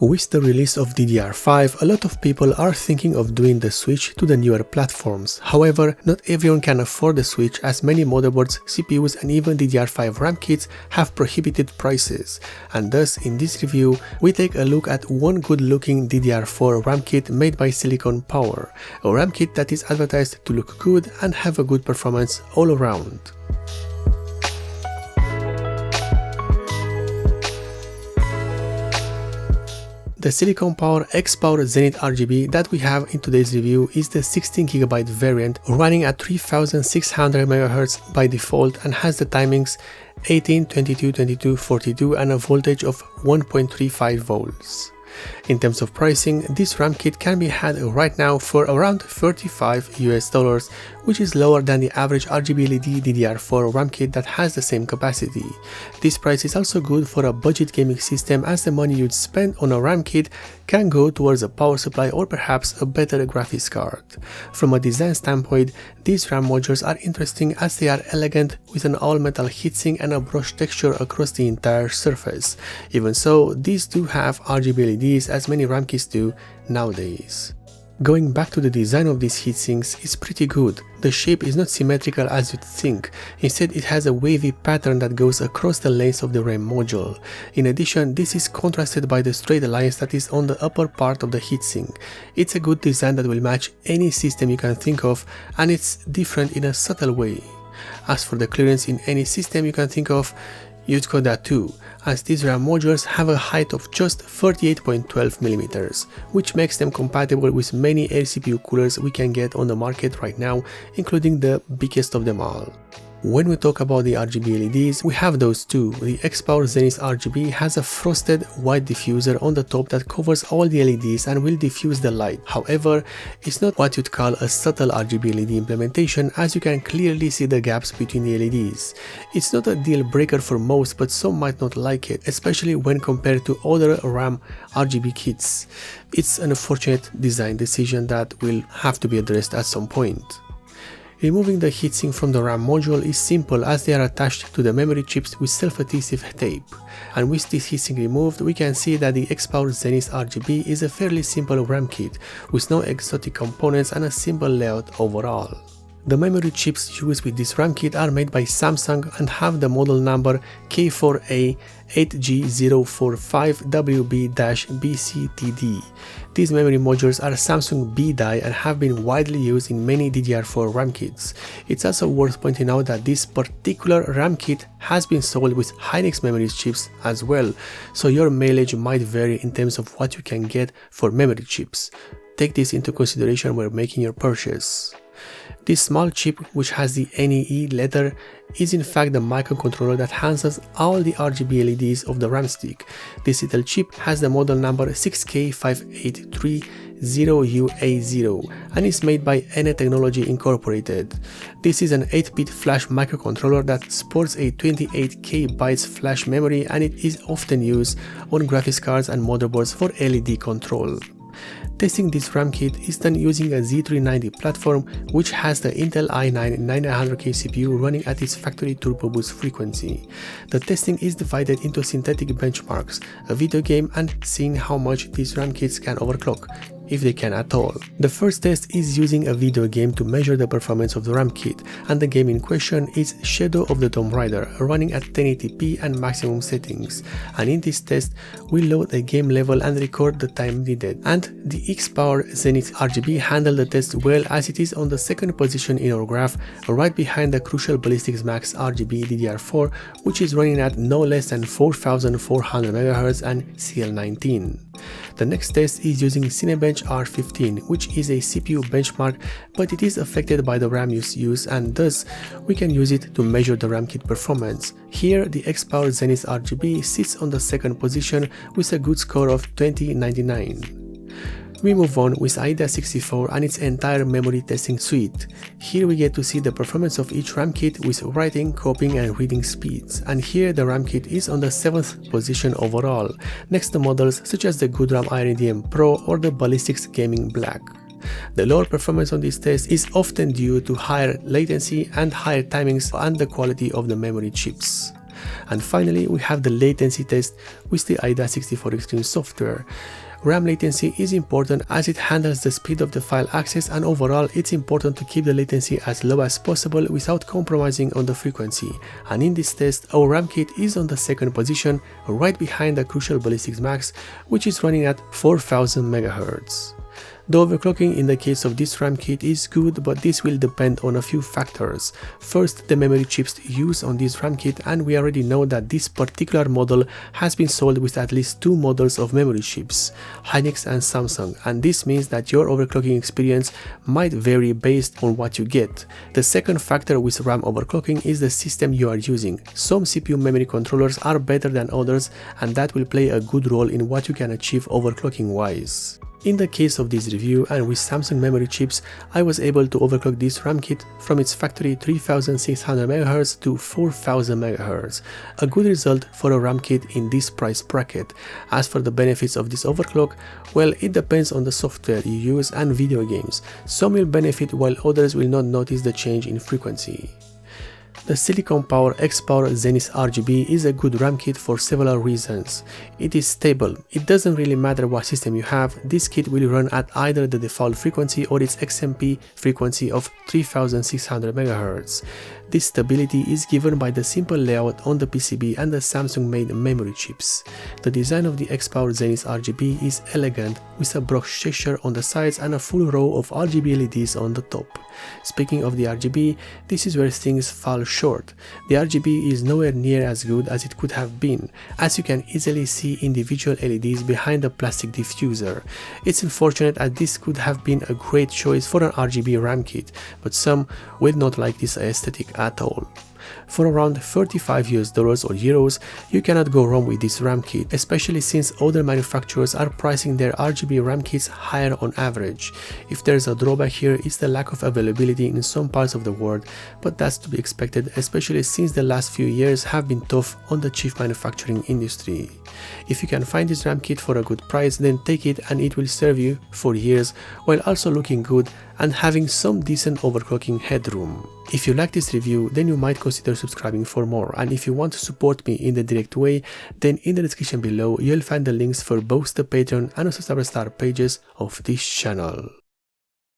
With the release of DDR5, a lot of people are thinking of doing the switch to the newer platforms. However, not everyone can afford the switch, as many motherboards, CPUs and even DDR5 RAM kits have prohibited prices. And thus, in this review, we take a look at one good-looking DDR4 RAM kit made by Silicon Power, a RAM kit that is advertised to look good and have a good performance all around. The Silicon Power X-Power Zenith RGB that we have in today's review is the 16GB variant running at 3600MHz by default and has the timings 18, 22, 22, 42 and a voltage of 1.35 volts. In terms of pricing, this RAM kit can be had right now for around $35 US, which is lower than the average RGB LED DDR4 RAM kit that has the same capacity. This price is also good for a budget gaming system, as the money you'd spend on a RAM kit can go towards a power supply or perhaps a better graphics card. From a design standpoint, these RAM modules are interesting as they are elegant with an all-metal heatsink and a brush texture across the entire surface. Even so, these do have RGB LEDs as many RAM kits do nowadays. Going back to the design of these heatsinks is pretty good. The shape is not symmetrical as you'd think. Instead, it has a wavy pattern that goes across the length of the RAM module. In addition, this is contrasted by the straight lines that is on the upper part of the heatsink. It's a good design that will match any system you can think of, and it's different in a subtle way. As for the clearance in any system you can think of, you'd got that too, as these RAM modules have a height of just 38.12mm, which makes them compatible with many air CPU coolers we can get on the market right now, including the biggest of them all. When we talk about the RGB LEDs, we have those too. The X-Power Zenith RGB has a frosted white diffuser on the top that covers all the LEDs and will diffuse the light. However, it's not what you'd call a subtle RGB LED implementation, as you can clearly see the gaps between the LEDs. It's not a deal breaker for most, but some might not like it, especially when compared to other RAM RGB kits. It's an unfortunate design decision that will have to be addressed at some point. Removing the heatsink from the RAM module is simple, as they are attached to the memory chips with self-adhesive tape. And with this heatsink removed, we can see that the X-Power Zenith RGB is a fairly simple RAM kit, with no exotic components and a simple layout overall. The memory chips used with this RAM kit are made by Samsung and have the model number K4A8G045WB-BCTD. These memory modules are Samsung B die and have been widely used in many DDR4 RAM kits. It's also worth pointing out that this particular RAM kit has been sold with Hynix memory chips as well, so your mileage might vary in terms of what you can get for memory chips. Take this into consideration when making your purchase. This small chip, which has the NEE letter, is in fact the microcontroller that handles all the RGB LEDs of the RAM stick. This little chip has the model number 6K5830UA0 and is made by NE Technology Incorporated. This is an 8-bit flash microcontroller that sports a 28KB flash memory, and it is often used on graphics cards and motherboards for LED control. Testing this RAM kit is done using a Z390 platform, which has the Intel i9 9900K CPU running at its factory turbo boost frequency. The testing is divided into synthetic benchmarks, a video game, and seeing how much these RAM kits can overclock, if they can at all. The first test is using a video game to measure the performance of the RAM kit, and the game in question is Shadow of the Tomb Raider, running at 1080p and maximum settings. And in this test, we load a game level and record the time needed. And the X-Power Zenith RGB handled the test well, as it is on the second position in our graph, right behind the crucial Ballistics Max RGB DDR4, which is running at no less than 4400MHz and CL19. The next test is using Cinebench R15, which is a CPU benchmark, but it is affected by the RAM you use, and thus we can use it to measure the RAM kit performance. Here, the X-Power Zenith RGB sits on the second position with a good score of 2099. We move on with AIDA64 and its entire memory testing suite. Here we get to see the performance of each RAM kit with writing, copying and reading speeds, and here the RAM kit is on the 7th position overall, next to models such as the Goodram IRDM Pro or the Ballistics Gaming Black. The lower performance on this test is often due to higher latency and higher timings and the quality of the memory chips. And finally, we have the latency test with the AIDA64 Extreme software. RAM latency is important as it handles the speed of the file access, and overall it's important to keep the latency as low as possible without compromising on the frequency. And in this test, our RAM kit is on the second position, right behind the Crucial Ballistics Max, which is running at 4000 MHz. The overclocking in the case of this RAM kit is good, but this will depend on a few factors. First, the memory chips used on this RAM kit, and we already know that this particular model has been sold with at least 2 models of memory chips, Hynix and Samsung, and this means that your overclocking experience might vary based on what you get. The second factor with RAM overclocking is the system you are using. Some CPU memory controllers are better than others, and that will play a good role in what you can achieve overclocking wise. In the case of this review and with Samsung memory chips, I was able to overclock this RAM kit from its factory 3600 MHz to 4000 MHz, a good result for a RAM kit in this price bracket. As for the benefits of this overclock, well, it depends on the software you use and video games. Some will benefit while others will not notice the change in frequency. The Silicon Power X-Power Zenith RGB is a good RAM kit for several reasons. It is stable. It doesn't really matter what system you have, this kit will run at either the default frequency or its XMP frequency of 3600 MHz. This stability is given by the simple layout on the PCB and the Samsung-made memory chips. The design of the X-Power Zenith RGB is elegant, with a brush texture on the sides and a full row of RGB LEDs on the top. Speaking of the RGB, this is where things fall short. The RGB is nowhere near as good as it could have been, as you can easily see individual LEDs behind the plastic diffuser. It's unfortunate as this could have been a great choice for an RGB RAM kit, but some will not like this aesthetic at all. For around $35 or euros, you cannot go wrong with this RAM kit, especially since other manufacturers are pricing their RGB RAM kits higher on average. If there's a drawback here, it's the lack of availability in some parts of the world, but that's to be expected, especially since the last few years have been tough on the chip manufacturing industry. If you can find this RAM kit for a good price, then take it and it will serve you for years while also looking good and having some decent overclocking headroom. If you like this review, then you might consider subscribing for more, and if you want to support me in the direct way, then in the description below you'll find the links for both the Patreon and the Subscriber Star pages of this channel.